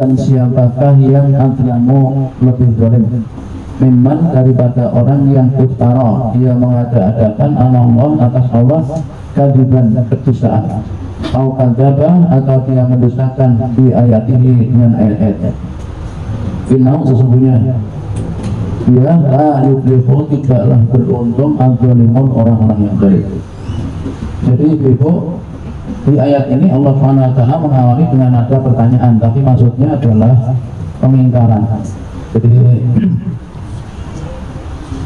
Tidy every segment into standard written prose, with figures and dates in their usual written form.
dan siapakah yang adlamu lebih zalim mimman daripada orang yang iftara dia mengada-adakan Allah atas Allah kadiban kedustaan atau kadzaba atau dia mendustakan di ayat ini dengan ayat-ayat. Innahu sesungguhnya dia la yuflihu tidaklah beruntung al-zalimun orang-orang yang zalim. Jadi ibu di ayat ini Allah SWT mengawali dengan ada pertanyaan, tapi maksudnya adalah pengingkaran. Jadi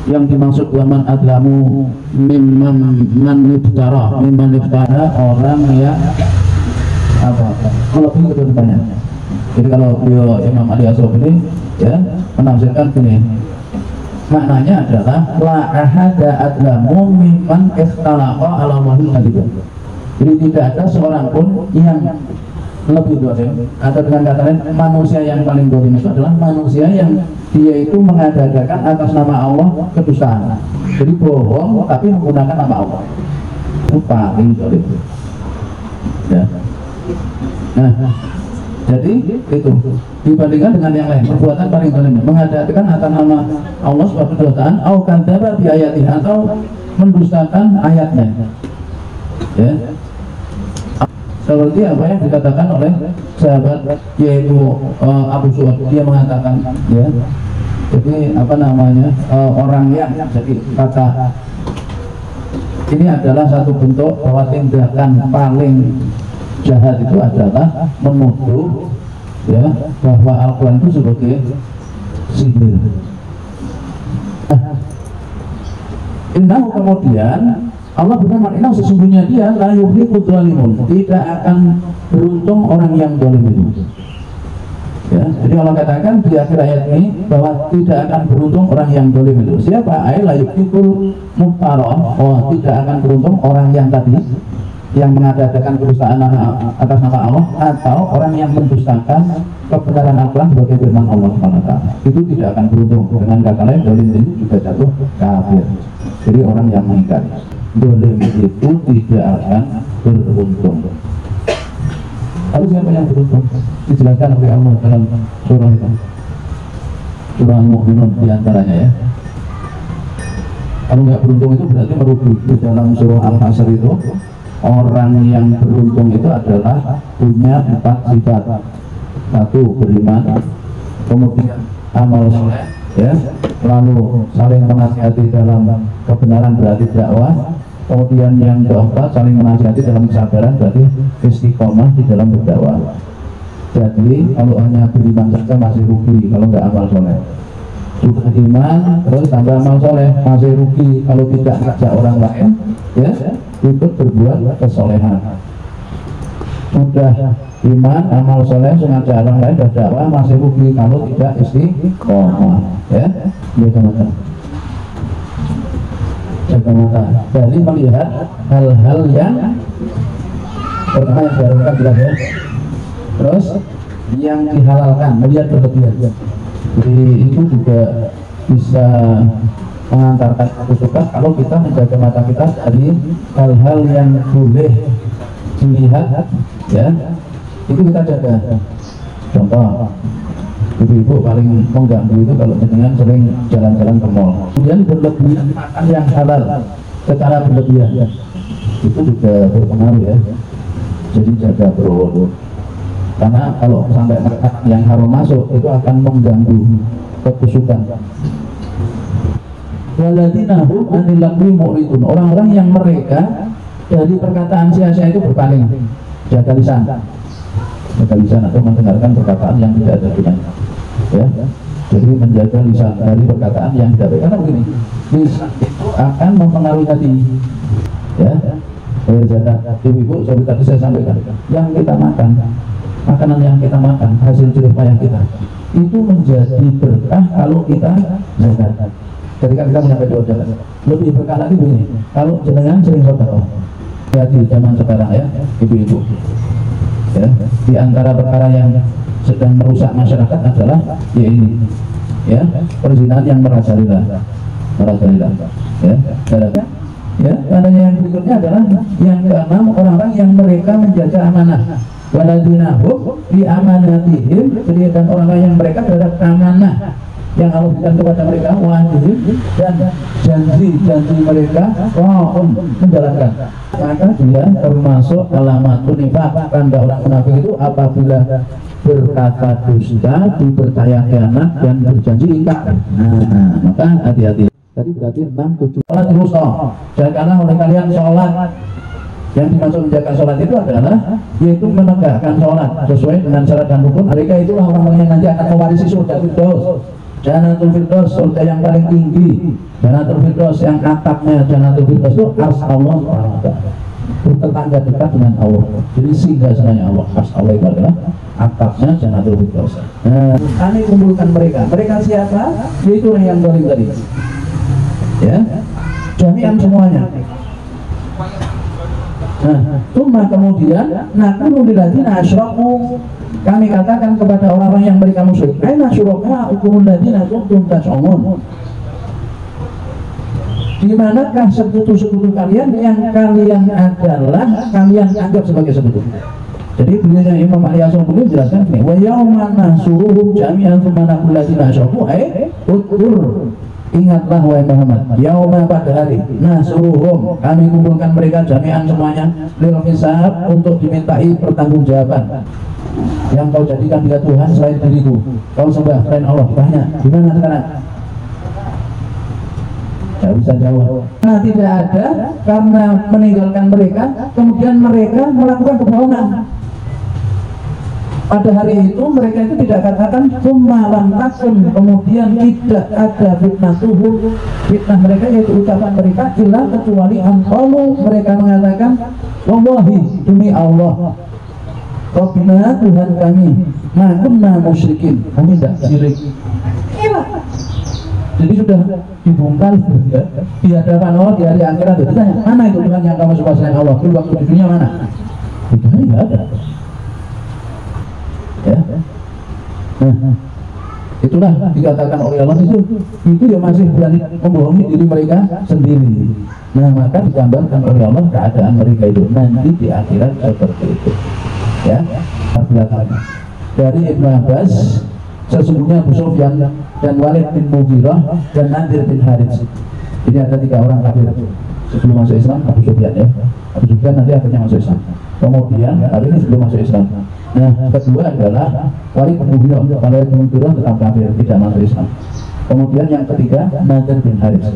yang dimaksud waman adlamu mimman iftara orang yang apa lebih kedudukannya. Jadi kalau beliau Imam Ali As-Sufini ya menafsirkan gini, maknanya adalah la ahada adlamu mimman ikhtalaqa ala wahil kadibah. Jadi tidak ada seorang pun yang lebih dolim, atau dengan kata lain manusia yang paling dolim itu adalah manusia yang dia itu mengadakan atas nama Allah kedustaan. Jadi bohong tapi menggunakan nama Allah, itu paling dolim ya. Nah jadi itu dibandingkan dengan yang lain, perbuatan paling dolim mengadakan atas nama Allah sebagai kedustaan au kadzaba bi ayatihi atau mendustakan ayatnya ya. Seperti apa yang dikatakan oleh sahabat yaitu Abu Su'ad, dia mengatakan ya, jadi apa namanya orang yang jadi kata ini adalah satu bentuk bahwa tindakan paling jahat itu adalah menuduh ya bahwa Al-Quran itu sebagai sihir. Innahu kemudian Allah berfirman, inna sesungguhnya dia la yuflihu dzalimun, tidak akan beruntung orang yang zalim itu. Ya, jadi Allah katakan di akhir ayat ini bahwa tidak akan beruntung orang yang zalim itu. Siapa? Ay la yuflihul muftara, oh tidak akan beruntung orang yang tadi yang mengadakan kedustaan atas nama Allah atau orang yang mendustakan kebenaran Al-Quran sebagai firman Allah SWT. Itu tidak akan beruntung. Dengan kata lain, zalim ini juga jatuh kafir. Jadi orang yang mengingkari zalim itu tidak akan beruntung. Lalu siapa yang beruntung? Dijelaskan oleh Allah dalam surah itu, surah Al-Mu'minun diantaranya ya. Kalau nggak beruntung itu berarti merugi. Di dalam surah Al-Hasr itu orang yang beruntung itu adalah punya 4 sifat. 1 beriman, kemudian amal soleh ya, lalu saling menasihati dalam kebenaran berarti dakwah, kemudian yang keempat saling menasihati dalam kesabaran berarti istiqomah di dalam berdakwah. Jadi kalau hanya beriman saja masih rugi kalau nggak amal soleh. Sudah iman terus tambah amal soleh masih rugi kalau tidak ngajak orang lain ya ikut berbuat kesolehan. Sudah iman amal soleh sengaja orang lain berdakwah masih rugi kalau tidak istiqomah ya. Macam-macam. Jadi melihat hal-hal yang pertama yang diharamkan jelas ya. Terus yang dihalalkan melihat berlebihan. Jadi itu juga bisa mengantarkan kesukaan kalau kita menjaga mata kita dari hal-hal yang boleh dilihat ya. Itu kita jaga. Contoh ibu-ibu paling mengganggu itu kalau dengan sering jalan-jalan ke mall. Kemudian berlebihan makan yang halal secara berlebihan ya. Itu juga berpengaruh ya. Jadi jaga perut. Karena kalau sampai makan yang haram masuk itu akan mengganggu kekusukan. Waladina hum anil lagwi mu'ridun, orang-orang yang mereka dari perkataan sia-sia itu berpaling. Jaga lisan. Jaga lisan atau mendengarkan perkataan yang tidak ada gunanya. Ya. Jadi menjaga lisan dari perkataan yang tidak baik. Karena begini, lisan itu akan mempengaruhi hati. Ya. Ibu-ibu, seperti tadi saya sampaikan, yang kita makan, makanan yang kita makan, hasil jerih payah kita itu menjadi berkah kalau kita zakat. Ketika kita menyampaikan zakat, lebih berkah lagi begini. Kalau jenengan sering sedekah, ya di zaman sekarang ya, ibu-ibu. Ya, di antara perkara yang sedang merusak masyarakat adalah ya ini, ya perzinahan yang merajalela, ya. Ya, adanya yang berikutnya adalah yang keenam, orang-orang yang mereka menjaga amanah. waladina hum bi amanatihim, dan orang-orang yang mereka terhadap amanah yang Allah berikan kepada mereka, wajib dan janji-janji mereka menjalankan, maka dia termasuk alamatun nifaq. Tanda orang munafik itu apabila berkata dusta, dipercaya khianat, dan berjanji ingkar. Maka hati-hati. Tadi berarti 6, 7. Sholat rusa, jagalah oleh kalian sholat. Yang dimaksud menjaga sholat itu adalah yaitu menegakkan sholat sesuai dengan syarat dan rukun. Mereka itulah orang-orang yang nanti akan mewarisi surga Firdaus. Jannatul Firdaus, surga yang paling tinggi. Jannatul Firdaus yang atapnya Jannatul Firdaus itu ars Allah SWT, bertetangga dekat dengan Allah. Jadi singgasananya Allah. Ars Allah itu adalah atapnya Jannatul Firdaus. Kami kumpulkan mereka. Mereka siapa? Yaitu orang yang zalim tadi. Ya, jami'an semuanya. Cuma kemudian naqulu lilladzina asyraku, kami katakan kepada orang-orang yang mereka musyrik, aina syuraka'ukumul ladzina kuntum tas'umun, di manakah sekutu-sekutu kalian yang kalian anggap sebagai sekutu. Jadi beliau Imam Ali As-Sabuni menjelaskan ini, wa yauma nahsuruhum jami'an tsumma naqulu lilladzina asyraku, udkur, ingatlah wahai Muhammad, yauma, pada hari, nahsuruhum, kami kumpulkan mereka jami'an semuanya, lil hisab, untuk dimintai pertanggungjawaban. Yang kau jadikan dia Tuhan selain diriku, kau sembah selain Allah, tanya gimana sekarang? Tidak bisa jawab. Nah, tidak ada, karena meninggalkan mereka, kemudian mereka melakukan kebohongan. Pada hari itu mereka itu tidak katakan kumalam takun, kemudian tidak ada fitnah tubuh, fitnah mereka yaitu ucapan mereka ilah kecuali anqalu, mereka mengatakan wallahi, demi Allah, Rabbina, Tuhan kami, ma kunna musyrikin, kami tidak syirik. Jadi sudah dibongkar di hadapan Allah di hari akhirat. Ditanya, mana itu Tuhan yang kamu sembah selain Allah? Di waktu di dunia mana? Di dunia tidak ada. Ya. Itulah dikatakan oleh Allah itu ya masih berani membohongi diri mereka sendiri. Nah, maka digambarkan oleh Allah keadaan mereka itu nanti di akhirat seperti itu. Ya, belakangnya dari Ibnu Abbas, sesungguhnya Abu Sufyan dan Walid bin Mughirah dan Nadir bin Harits. Jadi ada 3 orang kafir sebelum masuk Islam. Abu Sufyan, ya, Abu Sufyan nanti akhirnya masuk Islam. Kemudian hari ini sebelum masuk Islam. Nah, kedua adalah Walid bin Mughirah. Walid bin Mughirah tetap kafir, tidak masuk Islam. Kemudian yang ketiga Nadir bin Harits.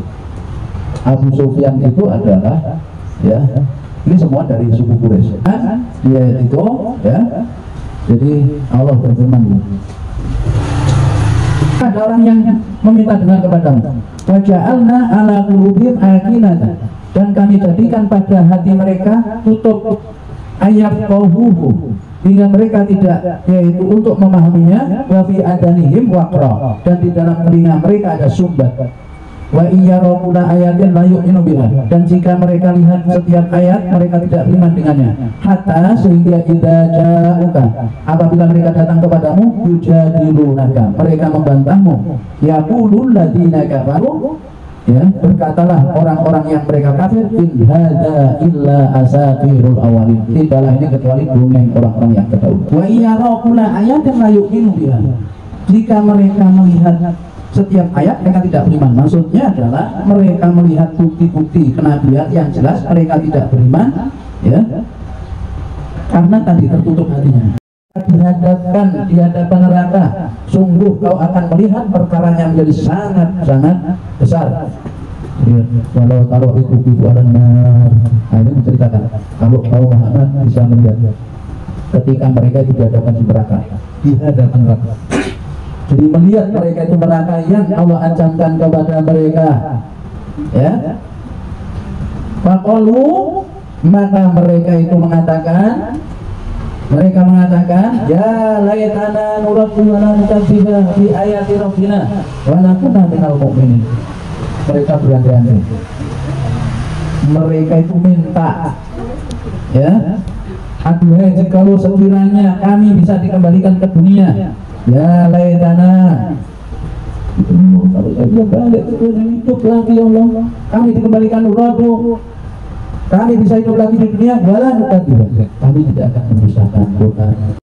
Abu Sufyan itu adalah, ya, ini semua dari suku Quraisy. Dia itu, ya. Jadi Allah berfirman, ada orang yang meminta dengar kepadamu, wa ja'alna ala qulubihim akinatan, dan kami jadikan pada hati mereka tutup, ayat qawhuhu, hingga mereka tidak, yaitu untuk memahaminya, wa fi adanihim waqra, dan di dalam telinga mereka ada sumbat, wa iyyarakuna ayatin la yu'minu biha, dan jika mereka lihat setiap ayat mereka tidak beriman dengannya, hatta sehingga idza ja'uka, apabila mereka datang kepadamu, yujadilunaka, mereka membantahmu, yaqulul ladzina kafaru, ya, berkatalah orang-orang yang mereka kafir, in hadza illa asatirul awwalin, tidaklah ini kecuali dongeng orang-orang yang terdahulu. Wa iyyarakuna ayatin la yu'minu biha, jika mereka melihat setiap ayat mereka tidak beriman. Maksudnya adalah mereka melihat bukti-bukti kenabian yang jelas mereka tidak beriman, ya, karena tadi tertutup hatinya. Dihadapkan di hadapan neraka, sungguh kau akan melihat perkaranya menjadi sangat-sangat besar. Walau taruh itu bualan nar. Nah, ini menceritakan kalau Muhammad bisa melihat ketika mereka itu dihadapkan di neraka, di hadapan neraka. Jadi melihat mereka itu neraka yang Allah ancamkan kepada mereka, ya. Faqalu, maka mereka itu mengatakan, ya laitana nuraddu wa la nukadziba bi ayati rabbina wa nakuna minal mu'minin. Mereka berandai-andai, mereka itu minta, ya, aduhai jikalau sekiranya kami bisa dikembalikan ke dunia, ya laitana, kalau saya balik ke dunia hidup lagi, ya Allah, kami dikembalikan nuraddu, kami bisa hidup lagi di dunia, wala nukadzib, kami tidak akan mendustakan Quran.